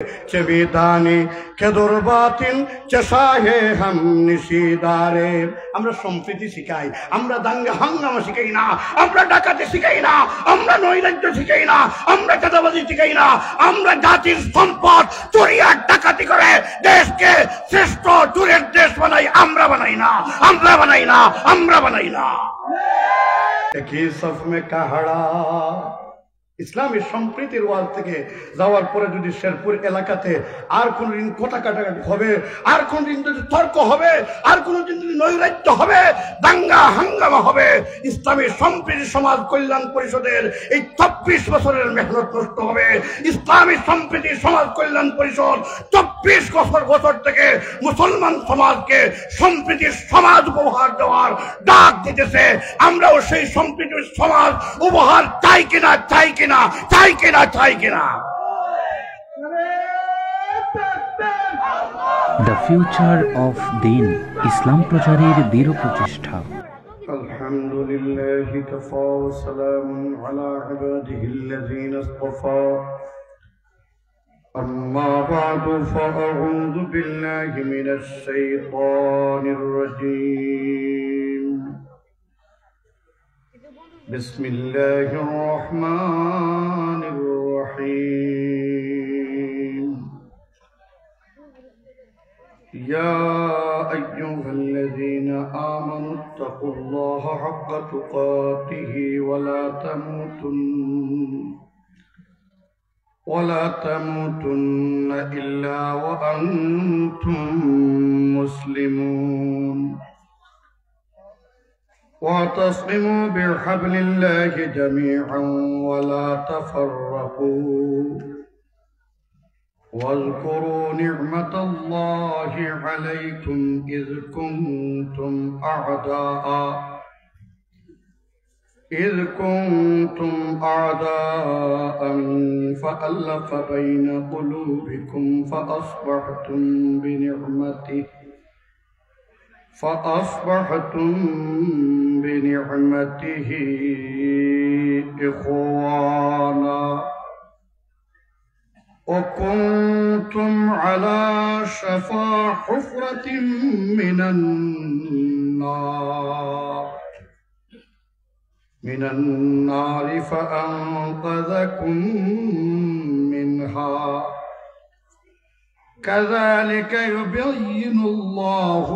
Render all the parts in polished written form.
চেবিদানি কেদর বাতিল চেষাহে হাম নিশিদারে। আমরা সম্প্রীতি শিখাই, আমরা দাঙ্গা হাঙ্গামা শিখাই না, আমরা ডাকাতি শিখাই না, আমরা নৈরাজ্য শিখাই না, আমরা চাঁদাবাজি শিখাই না। আমরা জাতির সম্পদ চুরি আর ডাকাতি করে দেশকে শ্রেষ্ঠ চুরের দেশ বানাই। আমরা বানাই না, আমরা বানাই না, আমরা বানাই না। একই সফ মে কাহাড়া। ইসলামের সম্প্রীতির ওয়াজ থেকে যাওয়ার পরে যদি শেরপুর এলাকাতে আর কোনদিন কোটা কাটাকাটি হবে, আর কোনদিন যদি তর্ক হবে, আর কোনদিন যদি নৈরাজ্য হবে, দাঙ্গা হাঙ্গামা হবে, ইসলামের সম্প্রীতি সমাজ কল্যাণ পরিষদের এই 24 বছরের মেহনত নষ্ট হবে। ইসলামী সম্প্রীতি সমাজ কল্যাণ পরিষদ 24 বছর থেকে মুসলমান সমাজকে সম্প্রীতির সমাজ উপহার দেওয়ার ডাক দিতেছে। আমরাও সেই সম্প্রীতির সমাজ উপহার চাই কিনা, চাই কিনা, চাই কিনা, চাই কিনা। দ্য ফিউচার অফ দিন, ইসলাম প্রচারের দৃঢ় প্রচেষ্টা। আলহামদুলিল্লাহি কাফা ওয়া সালামুন আলা ইবাদিহিল্লাযীনা ইসতাফা। আম্মা বা'দু ফাআউযু বিল্লাহি মিনাশ শাইতানির রাজীম। বিসমিল্লাহির রহমানির রহিম। ইয়া আইয়ুহাল্লাযীনা আমানু তাকুল্লাহা হাক্কা তুকাতিহি ওয়া লা তামুতুন্না ইল্লা ওয়া আনতুম মুসলিমুন। واعتصموا بحبل الله جميعا ولا تفرقوا واذكروا نعمة الله عليكم إذ كنتم أعداء فألف بين قلوبكم فأصبحتم بنعمته إخوانا وكنتم على شفا حفرة من النار فأنقذكم منها كذلك يبين الله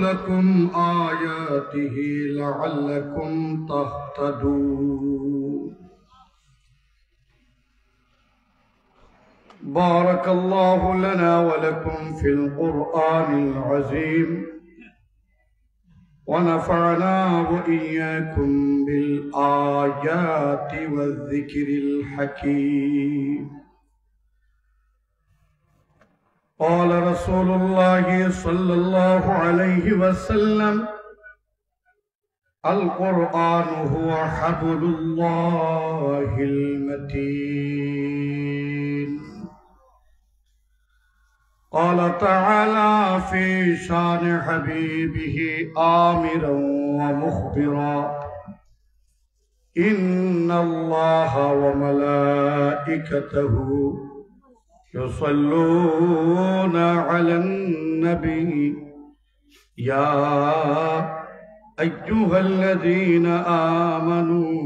لكم آياته لعلكم تهتدون. بارك الله لنا ولكم في القرآن العظيم ونفعنا وإياكم بالآيات والذكر الحكيم. قال رسول الله صلى الله عليه وسلم: القرآن هو حبل الله المتين. قال تعالى في شان حبيبه آمرا ومخبرا: إن الله وملائكته يصلون على النبي يا أيها الذين آمنوا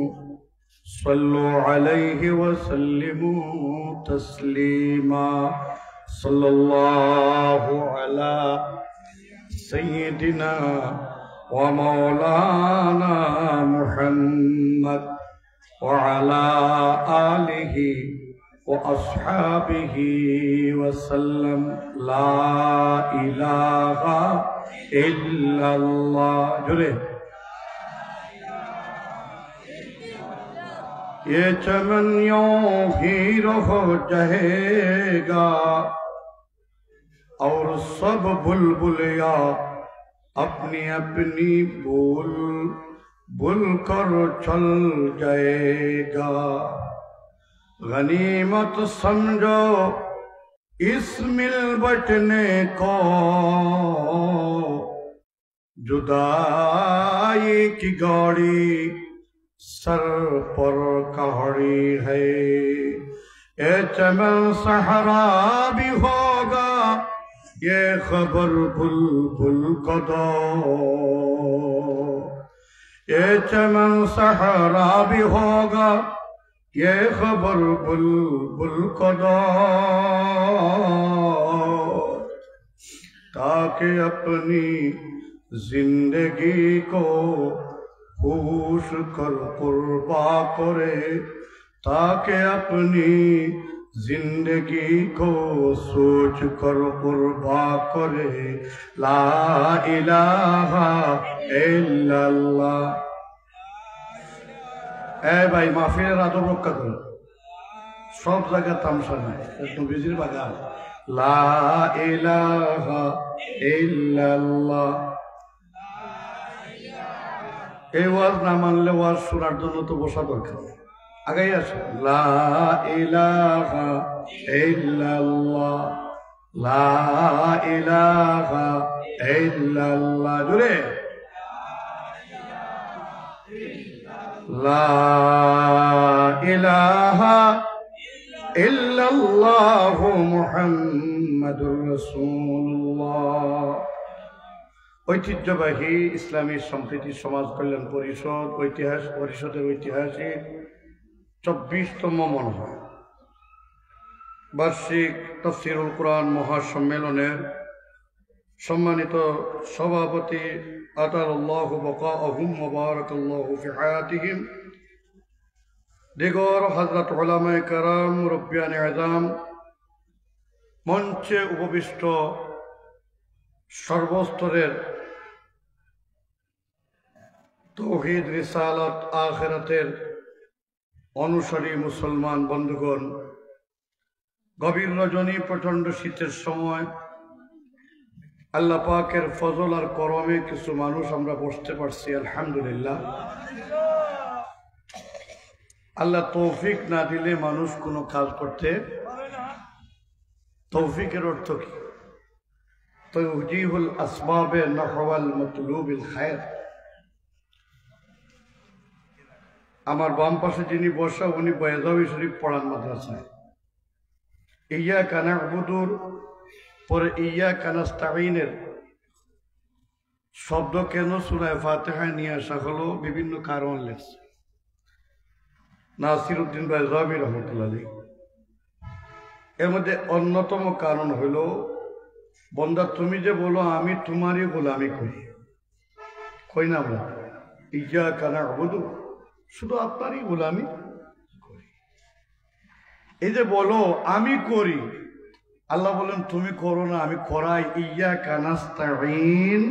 صلوا عليه وسلموا تسليما. صلى الله على سيدنا ومولانا محمد وعلى آله وأصحابه وسلم. لا إله إلا الله. جرے یہ چمن یوں ہی رہو جہے گا اور سب بلبلیا اپنی اپنی بول کر چل جائے گا. غنیمت سمجھو اس مل بٹنے کو، جدائی کی گاڑی सर पर कहड़ी है, ये चमन सहरा भी होगा, ये खबर बुलबुल को दो। ये चमन सहरा भी होगा, ये खबर बुलबुल को दो, ताकि अपनी जिंदगी को होश कर कुर्बा करे, ताकि अपनी जिंदगी को सोच कर कुर्बा करे। ला इलाहा इल्लल्लाह। ए भाई মাহফিলের আদব রক্ষা করো, সব জায়গায় তামসা নাই, নবীজির বাগান। লা ইলাহা ইল্লাল্লাহ। এই ওয়াজ না মানলে ওয়াজ শোনার জন্য তো বসা দরকার, আগেই আছে। লা ইলাহা ইল্লাল্লাহ, লা ইলাহা ইল্লাল্লাহ। জোরে লা ইলাহা ইল্লাল্লাহু মুহাম্মাদুর রাসূলুল্লাহ। ঐতিহ্যবাহী ইসলামী সম্প্রীতি সমাজ কল্যাণ পরিষদের ঐতিহাসিক 24তম মনে হয় বার্ষিক তাফসীরুল কুরআন মহাসম্মেলনের সম্মানিত সভাপতি আতালাল্লাহু বাকাআহুম ওয়া বারাকাল্লাহু ফি হায়াতিহিম, দিগর হযরত উলামায়ে কেরাম, মুরব্বিয়ানে আযম, মঞ্চে উপবিষ্ট সর্বস্তরের তাওহীদ রিসালাত আখিরাতের অনুসারী মুসলমান বন্ধুগণ, গভীর রজনী প্রচণ্ড শীতের সময় আল্লাহ পাকের ফজল আর করমে কিছু মানুষ আমরা বসতে পারছি, আলহামদুলিল্লাহ। আল্লাহ তৌফিক না দিলে মানুষ কোনো কাজ করতে, তৌফিকের অর্থ কি? তৌজিহুল আসবাবে নাহওয়াল মাতলুবিল খায়র। আমার বাম পাশে যিনি বসা উনি বয়াজাবি শরীফ পড়ান মাদ্রাসায়। ইয়াকা না'বুদুর পরে ইয়াকা নাস্তাঈনের শব্দ কেন সূরা ফাতিহায় নিয়ে আসা হলো, বিভিন্ন কারণ লেখছে নাসিরউদ্দিন বয়াজাবি রহমাতুল্লাহ আলাইহি। এর মধ্যে অন্যতম কারণ হইল, বন্দা তুমি যে বলো আমি তোমারই গোলামি করি, কই না আমরা ইয়াকা না'বুদু, শুধু আপনারই গোলামি করি। এই যে বলো আমি করি, আল্লাহ বলেন তুমি করো না, আমি করাই। ইয়াকা নাস্তাঈন,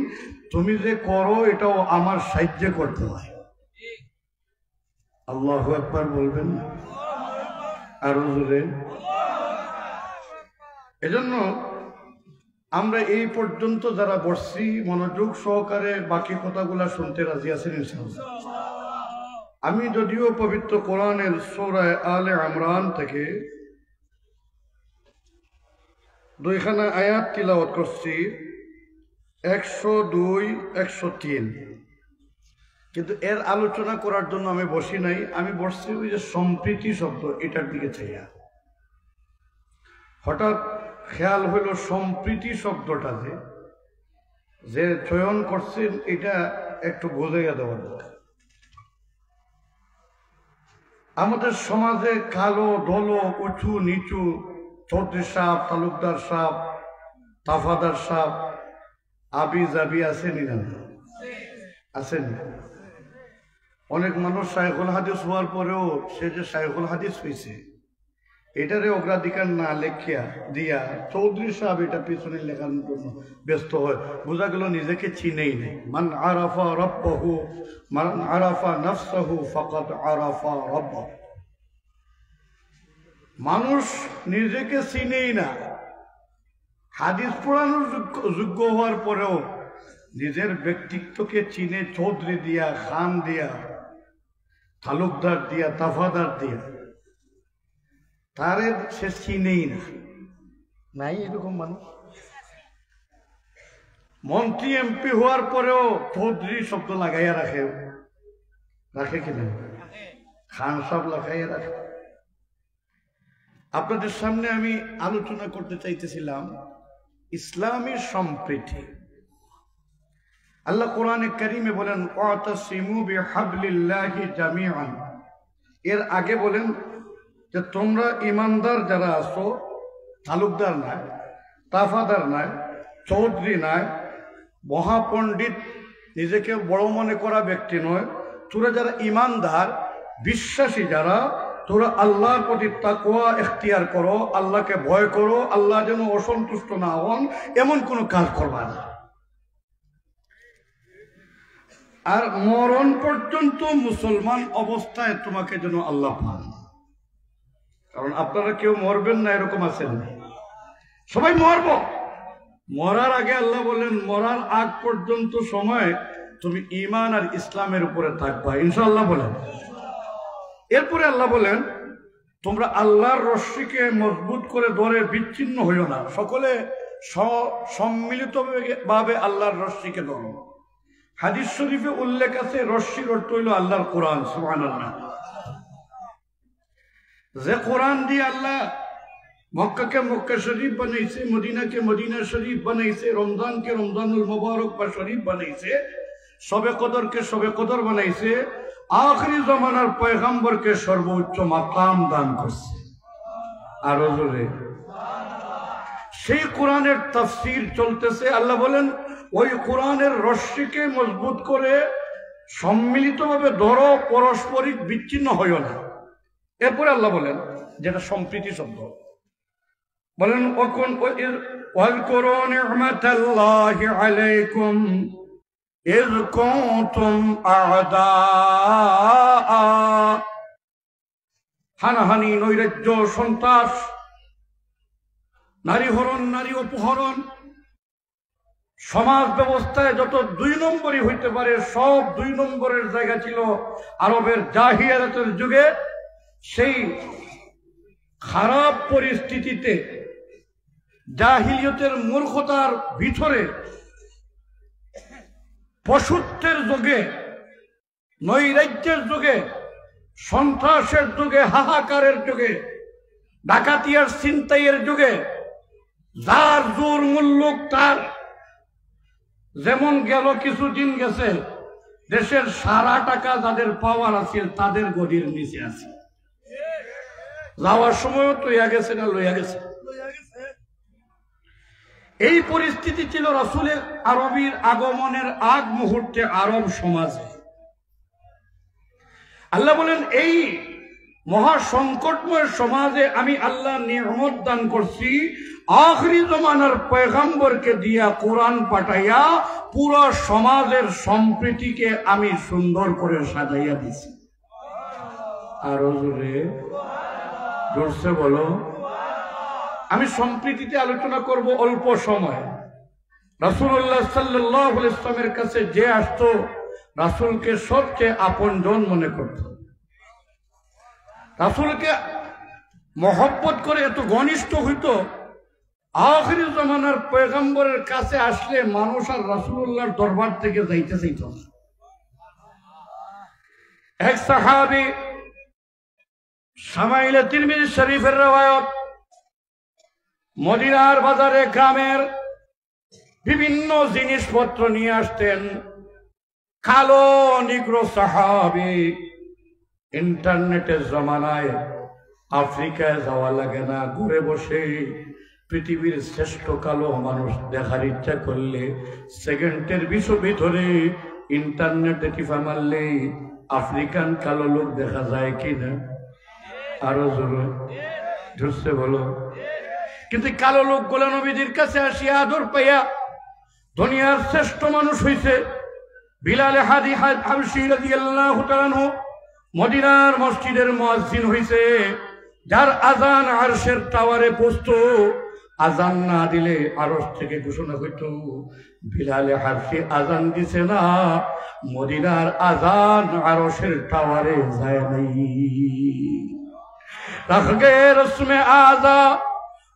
তুমি যে করো এটাও আমার সাহায্যে করতে হয়। আল্লাহু আকবার বলবেন না আরো জোরে? এজন্য আমরা এই পর্যন্ত যারা বসছি মনোযোগ সহকারে বাকি কথাগুলা শুনতে রাজি আছেন ইনশাআল্লাহ। আমি যদিও পবিত্র কোরআনের সূরা আলে ইমরান থেকে 2খানা আয়াত তিলাওয়াত করছি, 102, 103, কিন্তু এর আলোচনা করার জন্য আমি বসি নাই। আমি বসছি ওই যে সম্প্রীতি শব্দ, এটার দিকে চাইয়া হঠাৎ খেয়াল হইল সম্প্রীতি শব্দটা যে চয়ন করছেন এটা একটু বোঝাইয়া দেওয়ার দরকার। আমাদের সমাজে কালো ধলো উঁচু নিচু, চৌধুরী সাহেব, তালুকদার সাহেব, তাফাদার সাহেব, আবি জাবি আসেনি না? আসেনি? অনেক মানুষ শাইখুল হাদিস হওয়ার পরেও সে যে শাইখুল হাদিস হয়েছে এটারে অগ্রাধিকার না লেখিয়া দিয়া চৌধুরী সাহেব এটা পিছনে লেখার জন্য ব্যস্ত হয়। বোঝা গেল নিজেকে চিনেই নেই। মান আরাফা রব্বাহু মান আরাফা নাফসাহু ফাকাদ আরাফা রব্বাহু। মানুষ নিজেকে চিনেই না, হাদিস পড়ানোর যোগ্য হওয়ার পরেও নিজের ব্যক্তিত্বকে চিনে চৌধুরী দিয়া, খান দিয়া, তালুকদার দিয়া, তাফাদার দিয়া, তারে সে চিনেই না। নাই এরকম মানুষ? মন্ত্রী এমপি হওয়ার পরেও চৌধুরী শব্দ লাগাইয়া রাখে কিনা? খান সাহেব লাগাইয়া রাখে। আপনাদের সামনে আমি আলোচনা করতে চাইতেছিলাম ইসলামী সম্প্রীতি। আল্লাহ কোরআনে কারিমে বলেন ওয়াতাসিমু বিহাবলিল্লাহি জামিআন। এর আগে বলেন যে তোমরা ইমানদার যারা আছো, তালুকদার নাই, তাফাদার নাই, চৌধুরী নাই, মহাপণ্ডিত নিজেকে বড় মনে করা ব্যক্তি নয়, তোরা যারা ইমানদার বিশ্বাসী যারা, তোরা আল্লাহর প্রতি তাকওয়া ইখতিয়ার করো, আল্লাহকে ভয় করো, আল্লাহ যেন অসন্তুষ্ট না হন এমন কোনো কাজ করবা না। আর মরণ পর্যন্ত মুসলমান অবস্থায় তোমাকে যেন আল্লাহ পান। কারণ আপনারা কেউ মরবেন না এরকম আছেন, সবাই মরব। মরার আগে আল্লাহ বলেন মরার আগ পর্যন্ত সময় তুমি ঈমান আর ইসলামের উপরে থাকবা ইনশাআল্লাহ বলেন। এরপরে আল্লাহ বলেন তোমরা আল্লাহর রশ্মিকে মজবুত করে ধরে বিচ্ছিন্ন হইও না, সকলে সম্মিলিত ভাবে আল্লাহর রশ্মিকে ধরো। হাদিস শরীফে উল্লেখ আছে রশ্মির অর্থ হইল আল্লাহর কোরআন। সুবহানাল্লাহ। যে কোরআন দিয়ে আল্লাহ মক্কাকে মক্কা শরীফ বানাইছে, মদিনাকে মদিনা শরীফ বানাইছে, রমজানকে রমজানুল মুবারক বা শরীফ বানাইছে, শবে কদরকে শবে কদর বানাইছে, আখিরি জামানার পয়গম্বরকে সর্বোচ্চ মাকাম দান করছে। আরো জোরে সেই কোরআনের তাফসীর চলতেছে। আল্লাহ বলেন ওই কোরআনের রশ্মিকে মজবুত করে সম্মিলিতভাবে ধরো, পারস্পরিক বিচ্ছিন্ন হইও না। এরপরে আল্লাহ বলেন যেটা সম্প্রীতি শব্দ, বলেন ওয়াজকুরু নি'মাতাল্লাহি আলাইকুম ইয কুনতুম আ'দাআ। হানাহানি, নৈরাজ্য, সন্ত্রাস, নারী হরণ, নারী অপহরণ, সমাজ ব্যবস্থায় যত 2 নম্বরই হইতে পারে সব 2 নম্বরের জায়গা ছিল আরবের জাহিলিয়াতের যুগে। সেই খারাপ পরিস্থিতিতে জাহিলিয়তের মূর্খতার ভিতরে পশুত্বের যুগে, নৈরাজ্যের যুগে, সন্ত্রাসের যুগে, হাহাকারের যুগে, ডাকাতিয়ার ছিনতাইয়ের যুগে যার জোর মুল্লুক তার যেমন গেল কিছুদিন গেছে, দেশের সারা টাকা যাদের পাওয়ার আছে তাদের গদির নিচে আছে। যাওয়ার সময় লইয়া গেছে না লইয়া গেছে। এই পরিস্থিতি ছিল রাসূলের আরবীর আগমনের আগ মুহূর্তে আরব সমাজে। আল্লাহ বলেন এই মহা সংকটময় সমাজে আমি আল্লাহ নিয়ামত দান করছি, আখিরি জমানার পয়গম্বরকে দিয়া কোরআন পাঠাইয়া পুরো সমাজের সম্প্রীতিকে আমি সুন্দর করে সাজাইয়া দিছি। আরো জোরে জোরসে বলো। আমি সম্প্রীতিতে আলোচনা করব অল্প সময়। রাসূলুল্লাহ সাল্লাল্লাহু আলাইহি ওয়াসাল্লামের কাছে যে আসতো রাসূলকে সবচেয়ে আপনজন মনে করত। রাসূলকে মহব্বত করে এত ঘনিষ্ঠ হইত, আখিরি জামানার পয়গম্বরের কাছে আসলে মানুষ আর রাসূলুল্লাহর দরবার থেকে যাইতে চাইত না। এক সাহাবী, শামাইলে তিরমিজি শরীফের রওয়ায়াত, মদিনার বাজারে গ্রামের বিভিন্ন জিনিসপত্র নিয়ে আসতেন। কালো নিগ্রো সাহাবী, ইন্টারনেটের জমানায় আফ্রিকায় যাওয়া লাগে না, ঘরে বসে পৃথিবীর শ্রেষ্ঠ কালো মানুষ দেখার ইচ্ছা করলে সেকেন্ডের ভিতরে ইন্টারনেটে টিপা মারলে আফ্রিকান কালো লোক দেখা যায় কিনা? আরো জোরে জোরসে বলো। কিন্তু কালো লোক গোলা নবীজির কাছে আসিয়া আদর পাইয়া দুনিয়ার শ্রেষ্ঠ মানুষ হইছে। বিলাল হাবশী রাদিয়াল্লাহু তাআলা আনহু মদিনার মসজিদের মুয়াজ্জিন হইছে, যার আজান আরশের টাওয়ারে পৌঁছতো। আজান না দিলে আরশ থেকে ঘোষণা হইত বিলাল হাবশী আজান দিছে না, মদিনার আজান আরশের টাওয়ারে যায় নাই। रख गए रस्म आजा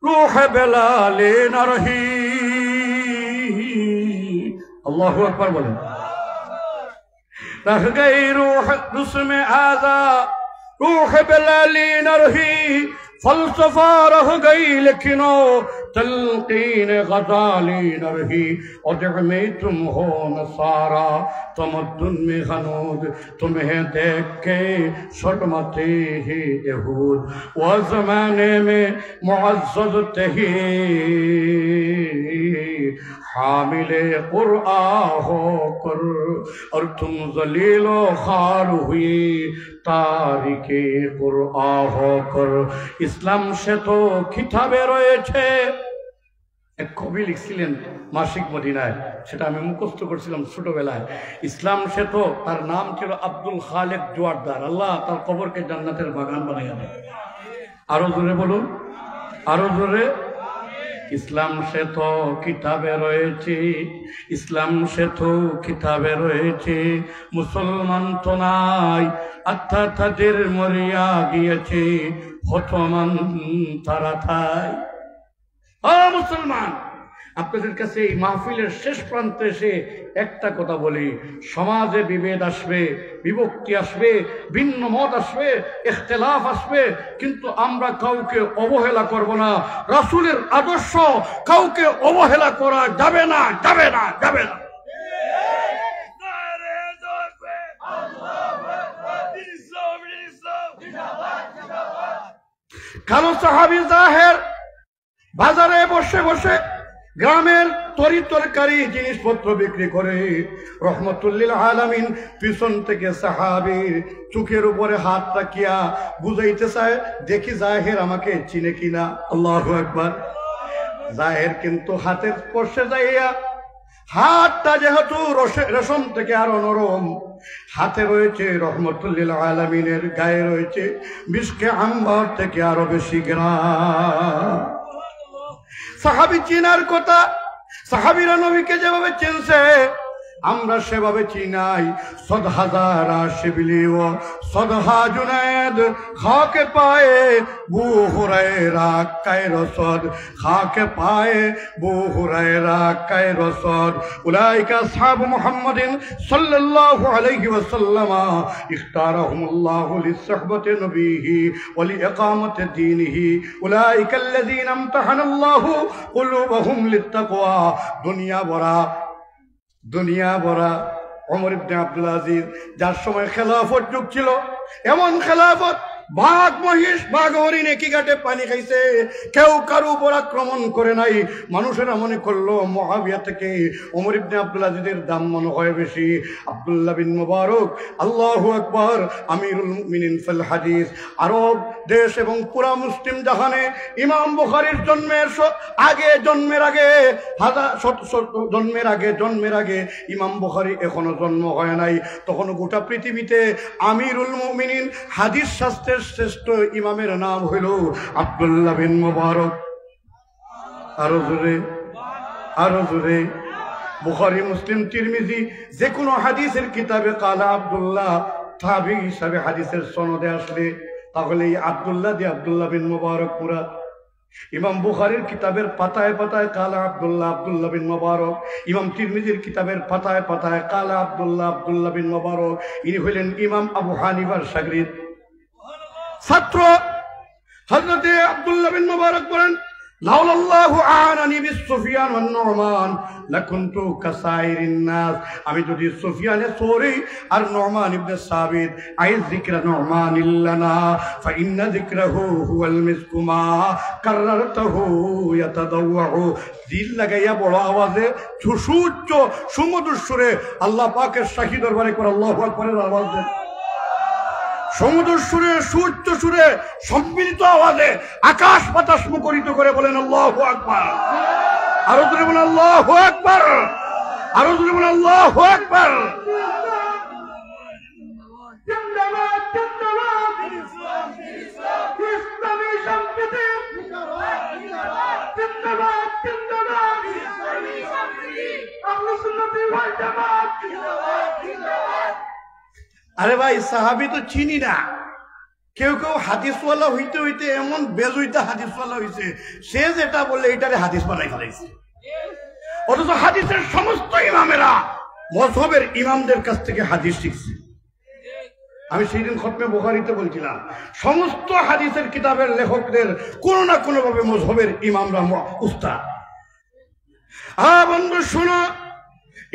रूह बेलाले न रही। अल्लाहु अकबर बोले। रख गई रूह रस्म आजा रूह बिलाली न रही, फलसफा रह गई लेकिन तलकीन गजाली न रही। और जब में तुम हो नसारा, तमद्दुन में हनूद, तुम्हें देख के शर्माते ही यहूद। वह जमाने में मुअज़्ज़ज़ थे हामिले कुरआ होकर, और तुम जलीलो खार हुई तारिके कुरआ होकर। ইসলাম সে তো কিতাবে রয়েছে। এক কবি লিখছিলেন মাসিক মদিনায়, সেটা আমি মুখস্থ করছিলাম ছোটবেলায়। ইসলাম সে তো, তার নাম ছিল আব্দুল খালেক জোয়ারদার। আল্লাহ তার কবরকে জান্নাতের বাগান বানিয়ে দেয়। আরো জোরে বলুন, আরো জোরে। ইসলাম সে তো কিতাবে রয়েছে, ইসলাম সে তো কিতাবে রয়েছে, মুসলমান তো নাই, আত্মা তাদের মরিয়া গিয়েছে, হতমান তারা থাই। ও মুসলমান, আপনাদের কাছে এই মাহফিলের শেষ প্রান্তে এসে একটা কথা বলি, সমাজে বিভেদ আসবে, বিভক্তি আসবে, ভিন্ন মত আসবে, ইখতিলাফ আসবে, কিন্তু আমরা কাউকে অবহেলা করব না। রাসূলের আদর্শ কাউকে অবহেলা করা যাবে না, যাবে না, যাবে না। কালো সাহাবী জাহের বাজারে বসে বসে গ্রামের তরি তরকারি জিনিসপত্র বিক্রি করে। রহমতুল্লিল আলামিন পিছন থেকে সাহাবীর চোখের উপরে হাত রাখিয়া বুঝাইতে চায়, দেখি জাহের আমাকে চিনে কিনা। আল্লাহু আকবার। জাহের কিন্তু হাতের স্পর্শে যাইয়া, হাতটা যেহেতু রেশম থেকে আরো নরম, হাতে রয়েছে রহমতুল্লিল আলামিনের, গায়ে রয়েছে মিশকে আম্বার থেকে আরো বেশি ঘ্রাণ। সাহাবী চিনার কথা, সাহাবীরা নবীকে যেভাবে চিনছে আমরা সেভাবে চিনাই। সদহাজারা শিবলি ও সদহা জুনায়েদ, খাকে পায়ে বু হুরায়রা কায় রসদ, খাকে পায়ে বু হুরায়রা কায় রসদ। উলাইকা আসহাবু মুহাম্মাদিন সাল্লাল্লাহু আলাইহি ওয়াসাল্লাম, ইখতারাহুমুল্লাহু লিসহবতি নবিহি ওয়া লিইকামাতি দীনিহি। উলাইকা আল্লাযীনা ইমতাহানাল্লাহু কুলুবাহুম লিত্তাকওয়া। দুনিয়া ভরা ওমর ইবনে আব্দুল আজিজ, যার সময় খেলাফত যুগ ছিল, এমন খেলাফত বাঘ মহিষ বাঘ হরিণ একই ঘাটে পানি খাইছে, কেউ কারো উপর আক্রমণ করে নাই। মানুষেরা মনে করলো মুআবিয়া থেকে ওমর ইবনে আব্দুল আজিজের দাম মনে হয় বেশি। আব্দুল্লাহ বিন মুবারক, আল্লাহু আকবার, আমিরুল মুমিনিন ফিল হাদিস। আরব দেশ এবং পুরা মুসলিম জাহানে ইমাম বুখারীর জন্মের আগে ইমাম বুখারী এখনো জন্ম হয় নাই। তখন গোটা পৃথিবীতে আমিরুল মুমিনিন হাদিস শাস্ত্রের শ্রেষ্ঠ ইমামের নাম হইল আব্দুল্লাহ বিন মুবারক। আরো জোরে, আরো জোরে। বুখারী, মুসলিম, তিরমিজি যে কোনো হাদিসের কিতাবে কালা আব্দুল্লাহ তাবি হিসাবে হাদিসের সনদে আসলে, তাহলে এই আব্দুল্লাহ দিয়ে আব্দুল্লাহ বিন মুবারক পুরা। ইমাম বুখারীর কিতাবের পাতায় পাতায় কালা আব্দুল্লাহ বিন মুবারক। ইমাম তিরমিজির কিতাবের পাতায় পাতায় কালা আব্দুল্লাহ বিন মুবারক। ইনি হইলেন ইমাম আবু হানিফার শাগরিদ, ছাত্র। হযরতে আব্দুল্লাহ বিন মুবারক বলেন, লাউলাল্লাহু আ'নানি বিসুফিয়ান ওয়ান নু'মান লাকুনতু কাসাইরিন নাস। আমি যদি সুফিয়ানে সৌরি আর নু'মান ইবনে সাবিত আইজ যিকরা নু'মান ইল্লানা ফা ইন্না যিকরাহু হুয়াল মিসকু মা কাররারতাহু ইয়াতাদাওয়াউ। দিল লাগাইয়া বড় আওয়াজে সুউচ্চ সুমধুর সুরে আল্লাহ পাকের শাহী দরবারে করে আল্লাহু আকবারের আওয়াজ দেন। সমুদ্র সুরে, সুউচ্চ সুরে, সম্মিলিত আওয়াজে আকাশ বাতাস মুখরিত করে বলেন আল্লাহু আকবার। আরো জোরে বলেন আল্লাহু আকবার, আরো জোরে বলেন আল্লাহু আকবার। জিন্দাবাদ, জিন্দাবাদ, ইসলামী সম্প্রীতি, জিন্দাবাদ, জিন্দাবাদ, আহলে সুন্নাত ওয়াল জামাত। আরে ভাই, সাহাবী তো চিনি না। কেউ কেউ হাদিসওয়ালা হইতে হইতে এমন বেজুইতা হাদিসওয়ালা হইছে, সে যেটা বলে এটারে হাদিস বানাই ফেলাইছে। অথচ হাদিসের সমস্ত ইমামেরা মযহবের ইমামদের কাছ থেকে হাদিস শিখছে। আমি সেই দিন খতমে বুখারীতে বলছিলাম, সমস্ত হাদিসের কিতাবের লেখকদের কোনো না কোনো ভাবে মযহবের ইমামরা উস্তাদ। বন্ধু শুনো,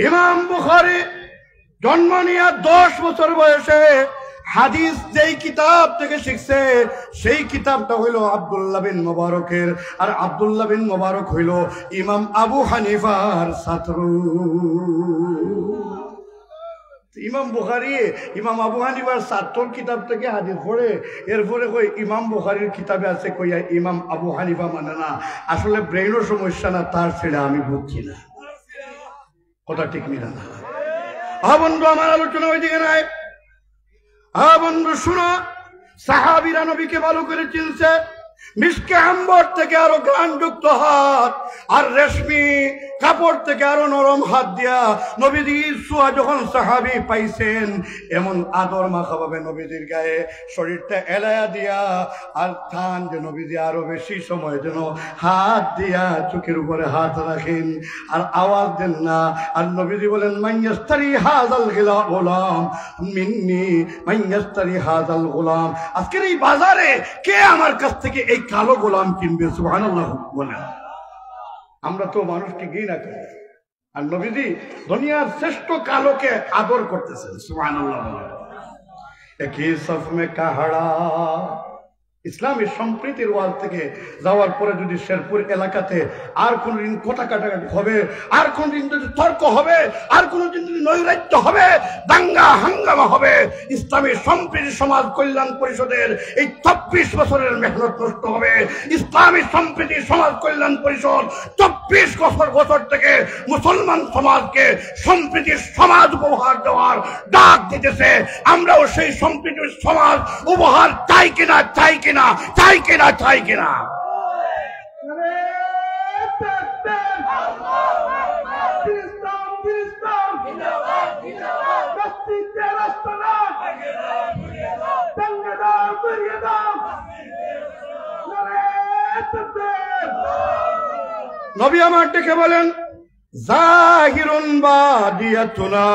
ইমাম বুখারী জন্ম নিয়ে 10 বছর বয়সে হাদিস যেই কিতাব থেকে শিখছে সেই কিতাবটা হইল আব্দুল্লাহ বিন মুবারকের, আর আব্দুল্লাহ বিন মুবারক হইল ইমাম আবু হানিফার ছাত্র। ইমাম বুখারী ইমাম আবু হানিফার ছাত্রর কিতাব থেকে হাদিস পড়ে, এরপরে কই ইমাম বুখারীর কিতাবে আছে কইয়া ইমাম আবু হানিফা মানে না। আসলে ব্রেইনের সমস্যা না, তার ছেড়ে আমি বুঝছি না। কথা ঠিক মিলা না। বন্ধু আমার আলোচনা ওইদিকে নাই। বন্ধু শুনো, সাহাবীরা নবীকে ভালো করে চিনছে। মিশকে আম্বর থেকে আরো ঘ্রাণযুক্ত হাত আর রেশমি কাপড় থেকে আরো নরম হাত দিয়া নবীজির ছোঁয়া যখন সাহাবী পাইছেন, এমন আদর মাখা ভাবে নবীজির গায়ে শরীরটা এলায়া দিয়া, আর থান যে নবীজি আরো বেশি সময় যেন হাত দিয়া চোখের উপরে হাত রাখেন আর আওয়াজ দেন না। আর নবীজি বলেন, মাইয়াস্তারি হাযাল গোলাম মিন্নি, মাইয়াস্তারি হাযাল গোলাম। আজকের এই বাজারে কে আমার কাছ থেকে এই কালো গোলাম কিনবে? সুবহানাল্লাহ বলেন। আমরা তো মানুষকে ঘৃণা করি, আর নবীজি দুনিয়ার শ্রেষ্ঠ কালোকে আদর করতেছেন। সুবহানাল্লাহ বলেন। একই সফ মে কাহাড়া। ইসলামের সম্প্রীতির ওয়াজ থেকে যাওয়ার পরে যদি শেরপুর এলাকাতে আর কোনদিন কথা কাটাকাটি হবে, আর কোনদিন যদি তর্ক হবে, আর কোনদিন যদি নৈরাজ্য হবে, দাঙ্গা হাঙ্গামা হবে, ইসলামের সম্প্রীতি সমাজ কল্যাণ পরিষদের এই 24 বছরের মেহনত নষ্ট হবে। ইসলামী সম্প্রীতি সমাজ কল্যাণ পরিষদ 24 বছর থেকে মুসলমান সমাজকে সম্প্রীতির সমাজ উপহার দেওয়ার ডাক দিতেছে। আমরাও সেই সম্প্রীতির সমাজ উপহার চাই কিনা, চাই কিনা, চাই কিনা, চাই কিনা। নবী আমার ডেকে বলেন, জাহিরুন বাদিয়াতুনা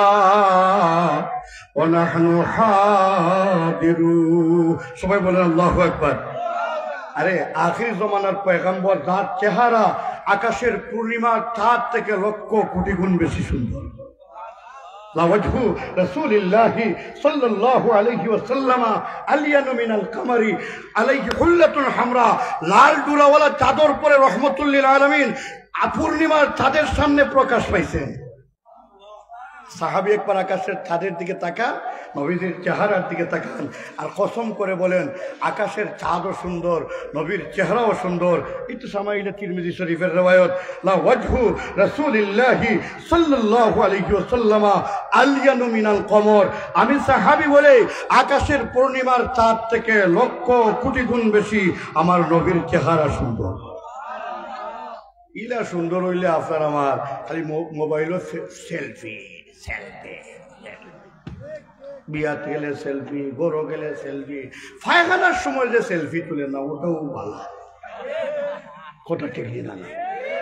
ওয়া নাহনু হাদিরুন। সবাই বলেন আল্লাহু আকবার। আরে আখির জমানার পয়গম্বর, যার চেহারা আকাশের পূর্ণিমার চাঁদ থেকে লক্ষ কোটি গুণ বেশি সুন্দর। লাওয়াজহু রাসূলিল্লাহি সাল্লাল্লাহু আলাইহি ওয়াসাল্লাম আলিয়ানু মিনাল কামারি আলাইহি হুল্লাতুন হামরা। লাল ডুরাওয়ালা চাদর পরে রহমতুল লিল আলামিন পূর্ণিমার চাঁদের সামনে প্রকাশ পাইছেন। সাহাবী একবার আকাশের চাঁদের দিকে তাকান, নবীজির চেহারার দিকে তাকান, আর কসম করে বলেন, আকাশের চাঁদও সুন্দর, নবীর চেহারাও সুন্দর। একটু সামাইলে তিরমিজি শরীফের রওয়ায়াত, লা ওয়াজহু রাসূলিল্লাহি সাল্লাল্লাহু আলাইহি ওয়াসাল্লাম আলিয়ানু মিনাল কমর। আমি সাহাবী বলে, আকাশের পূর্ণিমার চাঁদ থেকে লক্ষ কোটি গুণ বেশি আমার নবীর চেহারা সুন্দর। ইলা সুন্দর হইলে আপনার আমার খালি মোবাইলও সেলফি সেলফি, বিয়াতে গেলে সেলফি, গরো গেলে সেলফি, ফায়খানার সময় যে সেলফি তুলে না, ওটাও ভালো। কথা ঠিক না?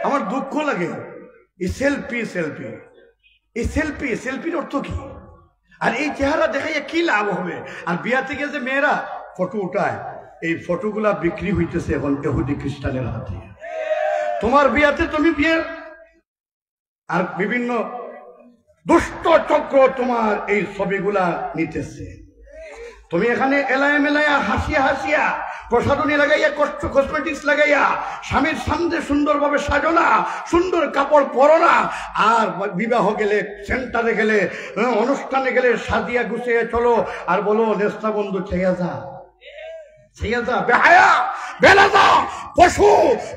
আমার দুঃখ লাগে এই সেলফি সেলফি, এই সেলফি সেলফির অর্থ কি? আর এই চেহারা দেখাইয়া কি লাভ হবে? আর বিয়া থেকে যে মেয়েরা ফটো উঠায়, এই ফটোগুলা বিক্রি হইতেছে এখন ইহুদি খ্রিস্টানের হাতে। তোমার বিয়াতে তুমি বিয়ের আর বিভিন্ন দুষ্ট চক্র তোমার এই ছবিগুলা নিতেছে। তুমি এখানে এলায়া মেলায়া হাসিয়া হাসিয়া প্রসাধনী লাগাইয়া কসমেটিক্স লাগাইয়া স্বামীর সামনে সুন্দরভাবে সাজো না, সুন্দর কাপড় পরো না, আর বিবাহ গেলে, সেন্টারে গেলে, অনুষ্ঠানে গেলে সাজিয়া গুছিয়ে চলো আর বলো নেস্তা বন্ধু ছেয়া যা, ছেয়া যা, বেহায়া বেলাদা পশু।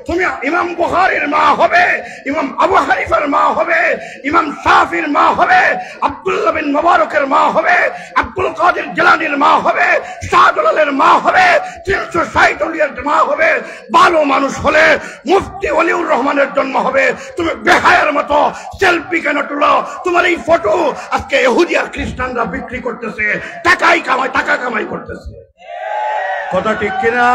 তুমি ইমাম বুখারীর মা হবে, ইমাম আবু হানিফার মা হবে, ইমাম শাফির মা হবে, আব্দুল্লাহ বিন মুবারকের মা হবে, আব্দুল কাদের জিলানীর মা হবে, শাহজালালের মা হবে, 360 ওলিয়ার মা হবে। ভালো মানুষ হলে মুফতি ওলিউর রহমানের জন্ম হবে। তুমি বেহায়ার মতো সেলফি কেন তুলো? তোমার এই ফটো আজকে ইহুদি আর খ্রিস্টানরা বিক্রি করতেছে, টাকা কামাই করতেছে। কথা ঠিক কিনা?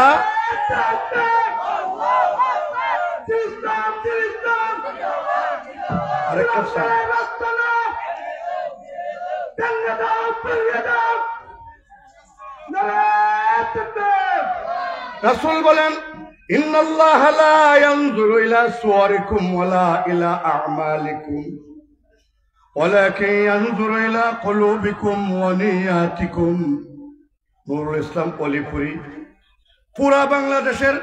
রাসূল বলেন ইন্নাল্লাহা লা ইয়ানজুরু ইলা সুওয়ারিকুম ওয়ালা ইলা আ'মালিকুম ওয়ালাকিন ইয়ানজুরু ইলা কুলুবিকুম ওয়া নিয়াতিকুম। নুরুল ইসলাম অলিপুরি পুরা বাংলাদেশের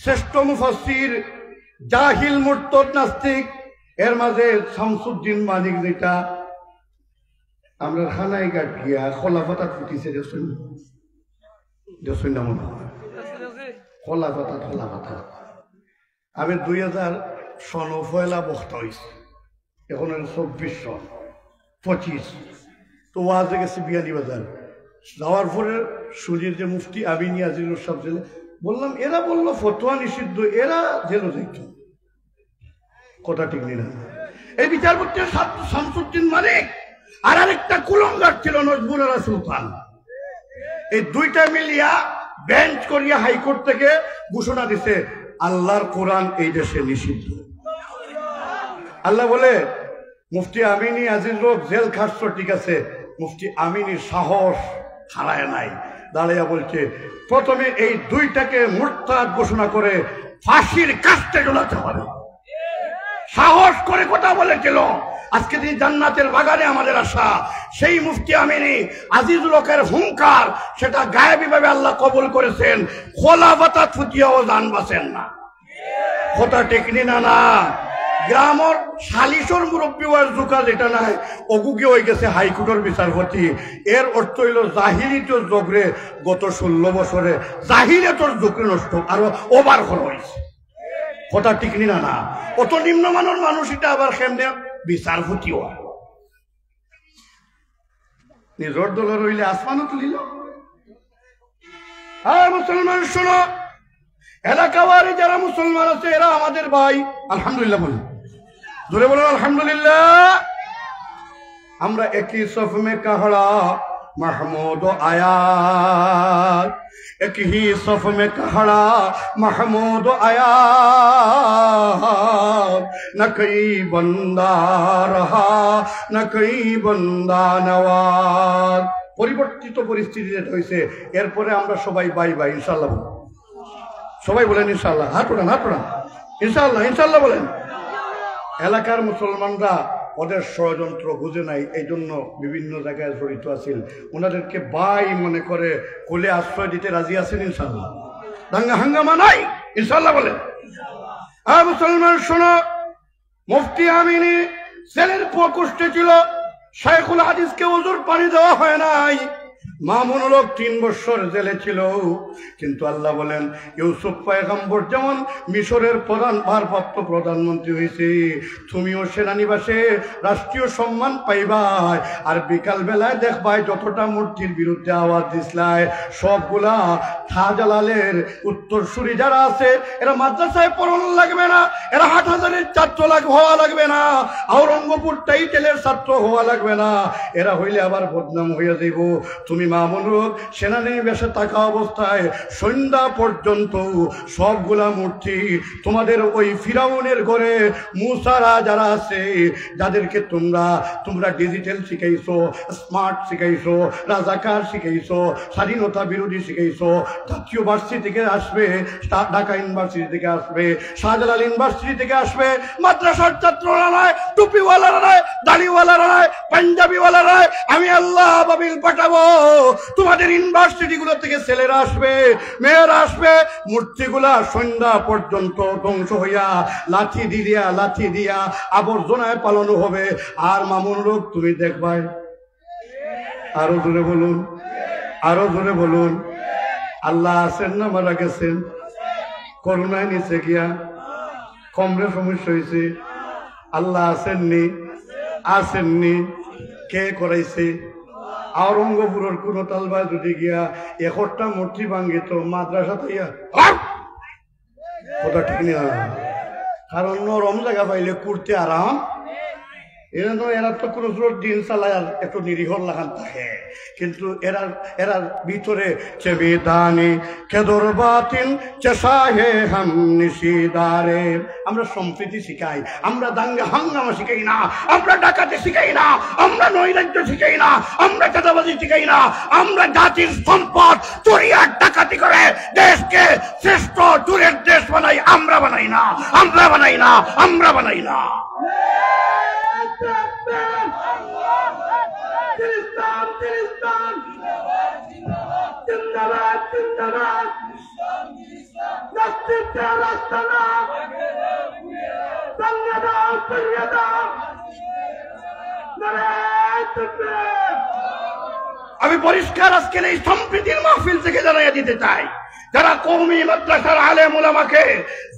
শ্রেষ্ঠ মুফাসসির, জাহিল মুরতাদ নাস্তিক, এর মাঝে শামসুদ্দিন মানিক, যেটা আমরা খানায় গাট গিয়া খোলাফাতা ফুটিছে দেখুন না মনে হয় খোলাফাতা। আমি 2000 সন পয়লা বক্তা হয়েছি, এখন 2425। তো ওয়াজে গেছে বিয়ানীবাজার, যাওয়ার পরে সুজির যে মুফতি আমিন আজিজুর সাহেব জেলে বললাম, এরা বললো ফতোয়া নিষিদ্ধ, এরা জেলে যাইত, কথা ঠিক নেই না। এই বিচারপতি শামসুদ্দিন মালিক আর আরেকটা কুলঙ্গার ছিল নজরুল সুলতান, এই দুইটা মিলিয়া বেঞ্চ করিয়া হাইকোর্ট থেকে ঘোষণা দিছে আল্লাহর কোরআন এই দেশে নিষিদ্ধ। আল্লাহ বলে মুফতি আমিনী আজিজ লোক জেল খাটছ, ঠিক আছে, মুফতি আমিনীর সাহস হারায় নাই, দাঁড়াইয়া বলছে প্রথমে এই দুইটাকে মুরতাদ ঘোষণা করে ফাঁসির কাস্টে ঝোলাতে হবে। সাহস করে কথা বলেছিল। আজকে তিনি জান্নাতের বাগানে আমাদের আশা। সেই মুফতি আমিনী আজিজ লোকের হুঙ্কার, সেটা গায়েবী ভাবে আল্লাহ কবুল করেছেন। খোলাফাতা ফুটিয়াও জান বাঁচেন না, কথা টেকনি না না। গ্রামর সালিশর মুরব্বী হওয়ার জোকা যেটা নাই, অগুকে হয়ে গেছে হাইকোর্টের বিচারপতি। এর অর্থ হইল জাহিলিয়তের জগরে গত 16 বছরে জাহিলিয়তের জগরে নষ্ট আরো ওভার হয়েছে, কথা টিকনি না না। অত নিম্নমানের মানুষ এটা আবার কেমনে বিচারপতি হয়? নিজের দল রইলে আসমানও তুলিল। হ্যাঁ মুসলমান শোনো, এলাকাবারে যারা মুসলমান আছে এরা আমাদের ভাই। আলহামদুলিল্লাহ বলুন, জোরে বলুন আলহামদুলিল্লাহ। আমরা একই সফ মে কাহড়া महमूद आयात, एक ही सफ में कहड़ा महमूद आयात, न कई बंदा रहा न कई बंदा नवाज। পরিবর্তিত পরিস্থিতি যেটা হয়েছে, এরপরে আমরা সবাই বাই বাই ইনশাল্লাহ। সবাই বলেন ইনশাল্লাহ, হাত উঠান হাত উঠান, ইনশাল্লাহ ইনশাল্লাহ বলেন। এলাকার মুসলমানরা ওদের ষড়যন্ত্র বুঝে নাই, এই জন্য বিভিন্ন জায়গায় জড়িত আছেন। ওনাদেরকে ভাই মনে করে কোলে আশ্রয় দিতে রাজি আছেন ইনশাল্লাহ। দাঙ্গা হাঙ্গামা নাই ইনশাল্লাহ বলেন। আর মুসলমান শোনো, মুফতি আমিনী ছেলের প্রকোষ্ঠে ছিল, শাইখুল হাদিসকে ওজুর পানি দেওয়া হয় নাই। মামুনুল হক 3 বছর জেলে ছিল, কিন্তু আল্লাহ বলেন ইউসুফ পয়গম্বর যেমন মিশরের ভারপ্রাপ্ত প্রধানমন্ত্রী হয়েছে, তুমিও সেনানিবাসে রাষ্ট্রীয় সম্মান পাইবাই। আর বিকাল বেলায় দেখবাই যতটা মূর্তির বিরুদ্ধে আওয়াজ দিসলাই, সবগুলা শাহজালালের উত্তরসূরি যারা আছে এরা মাদ্রাসায় পড়ানো লাগবে না, এরা হাটহাজারের ছাত্র হওয়া লাগবে না, আওরঙ্গপুর টাইটেলের ছাত্র হওয়া লাগবে না, এরা হইলে আবার বদনাম হইয়া যাইব। তুমি মামুনুল সেনানিবাসে থাকা অবস্থায় সন্ধ্যা পর্যন্ত সবগুলা মূর্তি তোমাদের ওই ফিরাউনের ঘরে মুসারা যারা আছে, যাদেরকে তোমরা ডিজিটাল শিখাইছো, স্মার্ট শিখাইছো, রাজাকার শিখাইছো, স্বাধীনতা বিরোধী শিখাইছো, জাতীয় ভার্সিটি থেকে আসবে, ঢাকা ইউনিভার্সিটি থেকে আসবে, শাহজালাল ইউনিভার্সিটি থেকে আসবে, মাদ্রাসার ছাত্ররা নয়, টুপিওয়ালারা নয়, দাড়িওয়ালারা নয়, পাঞ্জাবিওয়ালারা নয়, আমি আল্লাহ বাবিল পাঠাবো। তোমাদের ইউনিভার্সিটি গুলো থেকে ছেলেরা আসবে, মেয়েরা আসবে, মূর্তিগুলা সন্ধ্যা পর্যন্ত ধ্বংস হইয়া লাঠি দিয়া আবর্জনায় পালানো হবে। আর মামুন লোক তুমি দেখবাই, আরো জোরে বলুন, আরো জোরে বলুন। আল্লাহ আছেন না মারা গেছেন? করোনায় নিচে গিয়া কমরে সমস্যা হয়েছে, আল্লাহ আসেননি? কে করাইছে? আওরঙ্গপুরের কোন তালবায় যদি গিয়া 1টা মূর্তি ভাঙ্গিত মাদ্রাসা তাইয়া কথা ঠিক না, কারণ নরম জায়গা পাইলে করতে আরাম এরা তো কোনো দিন চালায় আর একটু নিরীহ লাগান থাকে, কিন্তু এরার ভিতরে চেবিদানি কেদর বাতিল চেষাহে হাম নিশিদারে। আমরা সম্প্রীতি শিখাই, আমরা দাঙ্গা হাঙ্গামা শিখাই না, আমরা ডাকাতি শিখাই না, আমরা নৈরাজ্য শিখাই না, আমরা চাঁদাবাজি শিখাই না। আমরা জাতির সম্পদ চুরি আর ডাকাতি করে দেশকে শ্রেষ্ঠ চুরের দেশ বানাই। আমরা বানাই না, আমরা বানাই না, আমরা বানাই না। আমি পরিষ্কার আজকের এই সম্প্রীতির মাহফিল থেকে জানাইয়া দিতে চাই, যারা কওমি মাদ্রাসার আলেম উলামাকে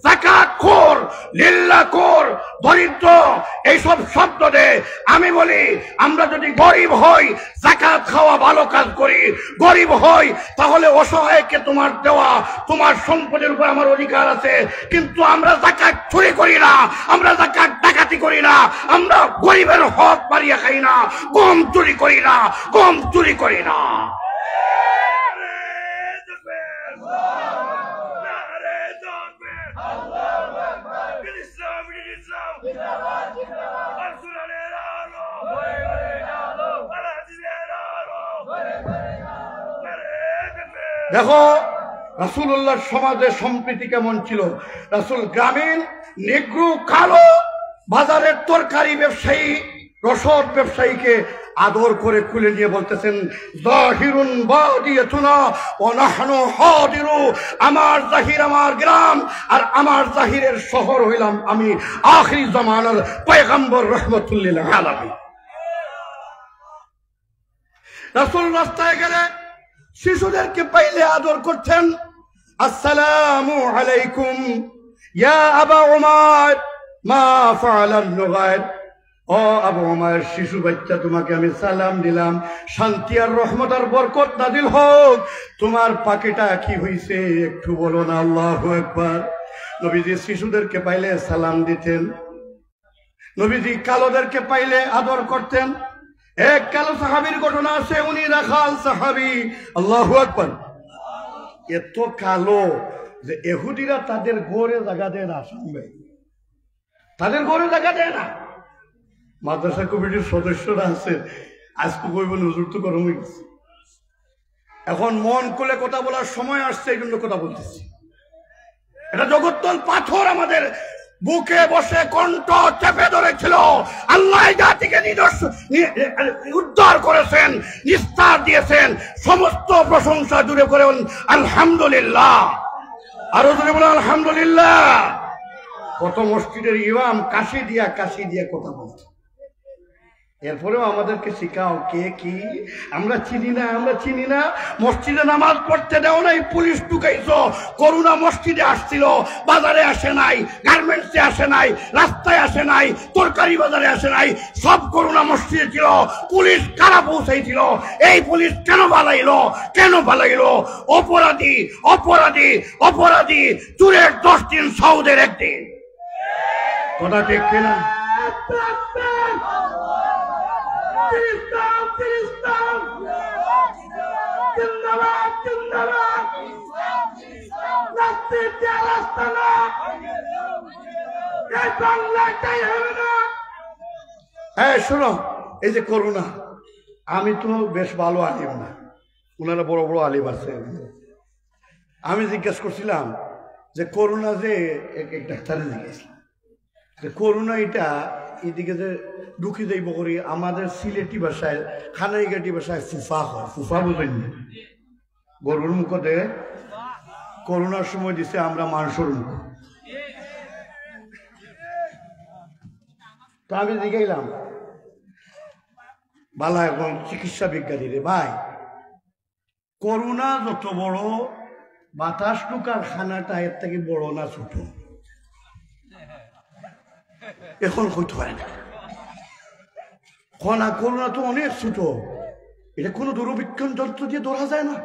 যাকাতখোর, লিল্লাহখোর, দরিদ্র এইসব শব্দ দেয়, আমি বলি আমরা যদি গরিব হই যাকাত খাওয়া ভালো কাজ করি, গরিব হই তাহলে অসহায়কে তোমার দেওয়া, তোমার সম্পদের উপর আমার অধিকার আছে। কিন্তু আমরা যাকাত চুরি করি না, আমরা যাকাত ডাকাতি করি না, আমরা গরিবের হক মারিয়া খাই না, কম চুরি করি না, কম চুরি করি না। দেখো রাসূলুল্লাহর সমাজে সম্প্রীতি কেমন ছিল। রাসূল গ্রামীণ, নেগ্রু, কালো, বাজারের তরকারি ব্যবসায়ী, রসদ ব্যবসায়ীকে আদর করে খুলে নিয়ে বলতেছেন, জাহিরুন বাদিয়াতুনা ওয়া নাহনু হাদিরু। আমার জাহির আমার গ্রাম, আর আমার জাহিরের শহর হইলাম আমি, আখিরি জামানার পয়গম্বর রাহমাতুল লিল আলামিন। রাসূল রাস্তায় গেলে শিশুদেরকে পাইলে আদর করতেন, আসসালামু আলাইকুম ইয়া আবা উমার মা ফাআলান নুগাইর। ও আবু উমার, শিশু বাচ্চা, তোমাকে আমি সালাম দিলাম, শান্তি আর রহমত আর বরকত নাজিল হোক। তোমার পাখিটা কি হইছে একটু বলো না। আল্লাহু আকবার। নবীজি শিশুদেরকে পাইলে সালাম দিতেন, নবীজি কালোদেরকে পাইলে আদর করতেন। এক কালো সাহাবীর ঘটনা আছে, উনি রাখাল সাহাবী। আল্লাহু আকবার। এত কালো যে ইহুদিরা তাদের ঘরে জায়গা দেয় না, শুনবে, তাদের ঘরে জায়গা দেয় না। মাদ্রাসা কমিটির সদস্যরা আছে, আজকে কইবেন হুজুর তো গরম হয়ে গেছে। এখন মন খুলে কথা বলার সময় আসছে, এই জন্য কথা বলতেছি। এটা জগত্তল পাথর আমাদের বুকে বসে কণ্ঠ চেপে ধরেছিল। আল্লাহ জাতিকে উদ্ধার করেছেন, নিস্তার দিয়েছেন। সমস্ত প্রশংসা জুড়ে করেন আলহামদুলিল্লাহ। আরো জুড়ে বলেন আলহামদুলিল্লাহ। কত মসজিদের ইমাম কাশি দিয়া কথা বলছে। এরপরেও আমাদেরকে শিখাও কে কি, আমরা চিনি না, আমরা চিনি না। মসজিদে নামাজ পড়তে দেও নাই, পুলিশ ঢুকাইছো। করোনা মসজিদে আসছিল, বাজারে আসে নাই, গার্মেন্টসে আসে নাই, রাস্তায় আসে নাই, তরকারি বাজারে আসে নাই, সব করোনা মসজিদে ছিল। পুলিশ কারা পৌঁছাইছিল? এই পুলিশ কেন পালাইলো? কেন পালাইলো? অপরাধী অপরাধী অপরাধী, চুরের 10 দিন, সৌদের 1 দিন। কথা ঠিক কিনা? হ্যাঁ শোনো, এই যে করোনা, আমি তো বেশ ভালো আলিম না, ওনারা বড় বড় আলিম আছে। আমি জিজ্ঞেস করছিলাম যে করোনা যে এক ডাক্তারে জিজ্ঞেসলাম যে করোনা এটা এদিকে যে ঢুকে যাইব করি, আমাদের সিলেটি ভাষায়, খানাইঘাটি ভাষায় ফুফা হয়। ফুফা বুঝেন না? গরুর মুখতে করোনার সময় দিছে আমরা মাংসর মুখ। তো আমি জিজ্ঞাইলাম বালা এখন চিকিৎসা বিজ্ঞানী রে ভাই, করোনা যত বড়, বাতাস ঢুকার খানাটা এর থেকে বড় না ছোট? এখন হইতে পারে না। করোনা তো অনেক ছোট, এটা কোনো দূরবীক্ষণ যন্ত্র দিয়ে ধরা যায় না।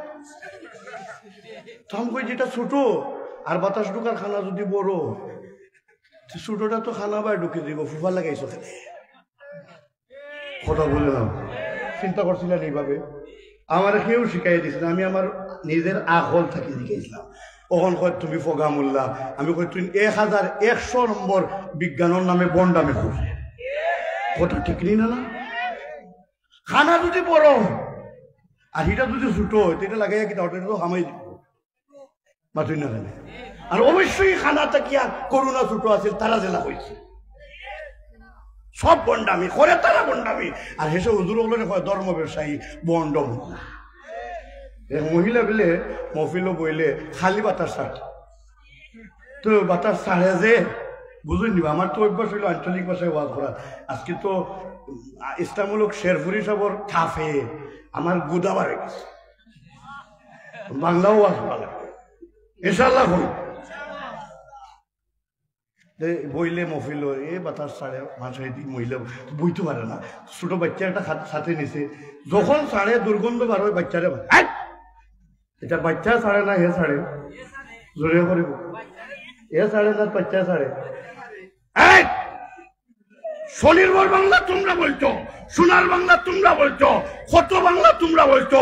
আমি কই যেটা ছোট আর বাতাস ঢুকার খানা যদি বড়, ছোটটা তো খানা বাই ঢুকে দিব, ফুফা লাগাইছো খানে। কথা বললাম চিন্তা করছিলেন এইভাবে আমার কেউ শিখাই দিয়েছিল আমি আমার নিজের আকল থাকি শিখাইছিলাম ওখান কয় তুমি ফগা মোল্লা আমি কই তুই 1100 নম্বর বিজ্ঞানের নামে বন্ডামে খুঁজে কথা ঠিক নেই না খানা যদি বড় আর এটা যদি ছোটো এটা লাগাইয়া কি তাহলে তো হামাই দিব মাতুই না খানে আর অবশ্যই খানাটা কি করোনা ছোট আছে তারা জেলা হয়েছে সব বন্ডামি করে তারা বন্ডামি আর হেসে হুজুর ধর্ম ব্যবসায়ী বন্ড মহিলা বিলে মফিলও বইলে খালি বাতাস ছাড় তো বাতাস ছাড়ে যে বুঝুন নিবা আমার তো অভ্যাস হইল আঞ্চলিক ভাষায় ওয়াজ করা আজকে তো ইসলামূলক শেরফুরি সাবর থাফে আমার গুদা বাড়ে গেছে বাংলাও ওয়াজ করা লাগবে ইনশাল্লাহ হই বইলে মফিল এ বাতাস ছাড়ে ভাষায় দিক মহিলা বইতে পারে না ছোট বাচ্চা একটা সাথে নিছে যখন ছাড়ে দুর্গন্ধ বার হয় বাচ্চারে এটা বাচ্চা ছাড়ে না হে ছাড়ে জোরে করিব এ ছাড়ে না বাচ্চা ছাড়ে স্বনির্ভর বাংলা তোমরা বলছো সোনার বাংলা তোমরা বলছো কত বাংলা তোমরা বলছো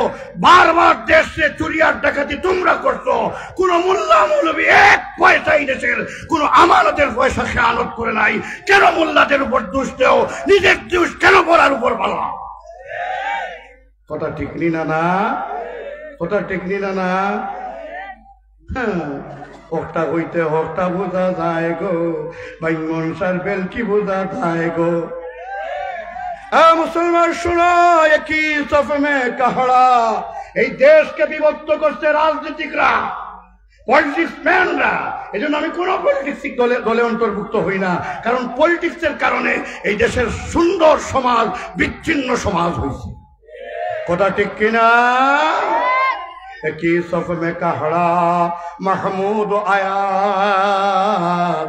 বারবার দেশে চুরিয়ার ডাকাতি তোমরা করছো কোন মোল্লা মৌলবী এক পয়সা এই দেশের কোন আমানতের পয়সা খেয়ানত করে নাই কেন মোল্লাদের উপর দোষ দেও নিজের দোষ কেন পড়ার উপর ভালো কথা ঠিক নি না কথা ঠিক নি না হকটা হইতে হকটা বোঝা যায় গো বাইমন সার বেলকি বোঝা যায় গো মুসলমান শুনো একই সফমে কাহড়া এই দেশকে বিভক্ত করছে রাজনীতিকরা পলিটিক্সম্যানরা এই জন্য আমি কোন পলিটিক্স দলে অন্তর্ভুক্ত হই না কারণ পলিটিক্সের কারণে এই দেশের সুন্দর সমাজ বিচ্ছিন্ন সমাজ হয়েছে কথা ঠিক কিনা একই সফমে কাহড়া মাহমুদ আয়াত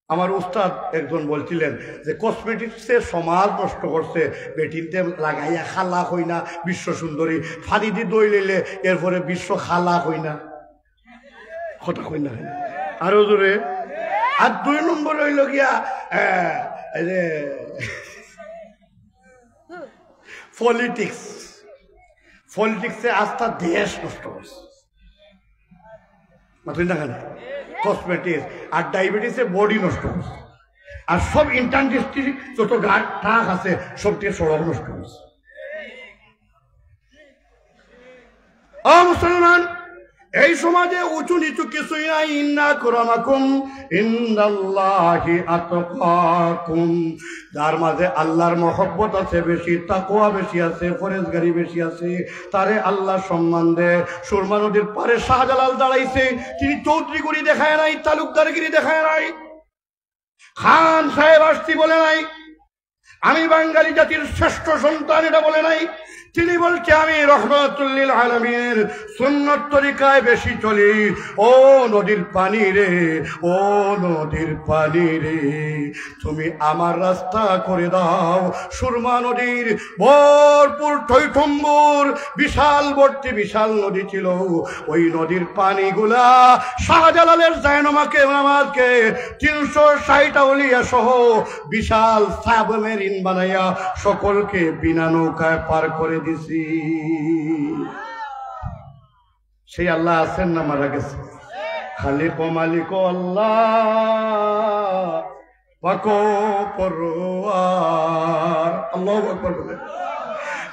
আমার উস্তাদ একজন বলছিলেন যে কসমেটিক্সে সমাজ নষ্ট করছে বেটিনতে লাগাইয়া খালা হই না বিশ্ব সুন্দরী ফারিদি দই লইলে এরপরে বিশ্ব খালা হই না কথা কই না আরো জোরে আর 2 নম্বর হইল গিয়া পলিটিক্সে আস্থা দেশ নষ্ট করছে মাতুই না কেন কসমেটিক্স আর ডায়াবেটিসে বডি নষ্ট করছে আর সব ইন্টারন্যাশনাল যত ট্রাক আছে সবটি সড়ক নষ্ট করছে মুসলমান এই সমাজে উঁচু নিচু কিছুই নাই ইন্না আকরামাকুম ইনদাল্লাহি আতকাকুম যার মাঝে আল্লাহর মহব্বত আছে বেশি তাকওয়া বেশি আছে ফরেজগারি বেশি আছে তারে আল্লাহ সম্মান দেয় সুরমা নদীর পারে শাহজালাল দাঁড়াইছে তিনি চৌধুরীগিরি দেখায় নাই তালুকদারগিরি দেখায় নাই খান সাহেব আসছি বলে নাই আমি বাঙালি জাতির শ্রেষ্ঠ সন্তান এটা বলে নাই তিনি বলছে আমি রহমাতুল্লিল আলামিনের সুন্নত তরিকায় বেশি চলি ও নদীর পানি রে ও নদীর পানি রে তুমি আমার রাস্তা করে দাও সুরমা নদীর ভরপুর টইটম্বুর বিশাল নদী ছিল ওই নদীর পানিগুলা শাহজালালের জায়নামাজকে 360 আউলিয়া সহ বিশাল সাবমেরিন বানাইয়া সকলকে বিনা নৌকায় পার করে দিছি সেই আল্লাহ আছেন না মারা গেছে খালিক ও মালিক আল্লাহ পাকো পরওয়ার আল্লাহু আকবার বলে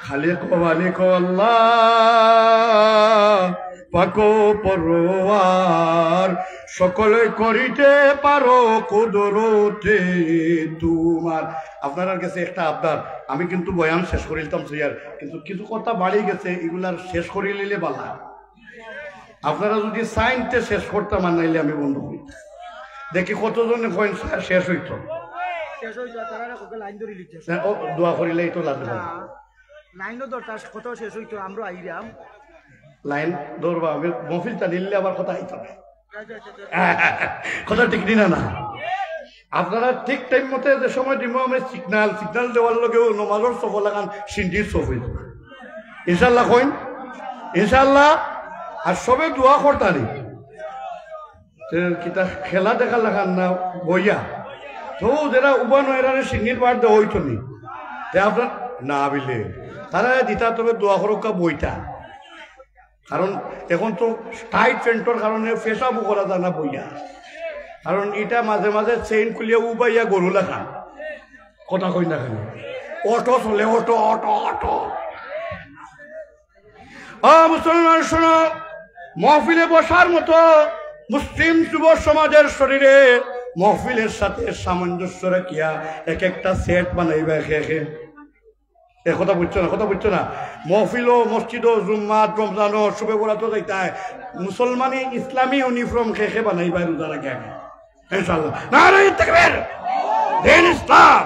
খালিক ও মালিক আল্লাহ পাকো পরওয়ার সকলে করিতে পারো কুদরতে তোমার আপনার কাছে একটা আবদার আমি কিন্তু বয়ান শেষ করে দিতাম স্যার কিন্তু কিছু কথা বাড়ি গেছে এগুলার শেষ করে নিলে বালা আপনারা যদি সাইনতে শেষ করতাম আর নাইলে আমি বন্ধ করি দেখি কতজনে কয়েন শেষ হইতো দোয়া করিলেই তো লাগবে লাইনও দরকার কত শেষ হইতো আমরা আইরাম লাইন ধরবা আমি মফিলটা নিলে আবার কথা আইতো কথা ঠিক দিনা না আপনারা ঠিক টাইম মতে যে সময় দিব আমি সিগনাল দেওয়ার লগেও নমাজের চোখ লাগান সিন্ধির চোখ হইল ইনশাল্লাহ কইন ইনশাল্লাহ আর সবে দোয়া করতারি কিতা খেলা দেখা লাগান না বইয়া তো যারা উবা নয়রানে সিন্ধির বার দেওয়া হইতো নি আপনার না বিলে তারা দিতা তবে দোয়া করুকা বইটা, কারণ এখন তো টাইট প্যান্টর কারণে ফেসাবো করা যায় না বইয়া, কারণ এটা মাঝে মাঝে চেইন খুলিয়া উবাইয়া গরু লেখা কথা কই না কেন, অটো চলে অটো অটো অটো। মুসলমান শোনো, মহফিলে বসার মতো মুসলিম যুব সমাজের শরীরে মহফিলের সাথে সামঞ্জস্য রাখিয়া এক একটা সেট বানাইবা একে এ কথা বুঝছো না, কথা বুঝছো না। মহফিলও মসজিদও জুম্মাত রমজানও শুভে বরাতো যাইতায় মুসলমানি ইসলামী ইউনিফর্ম খেয়ে বানাইবা রোজা রাখে ইনশাআল্লাহ। নারে তাকবীর, দিন ইসলাম।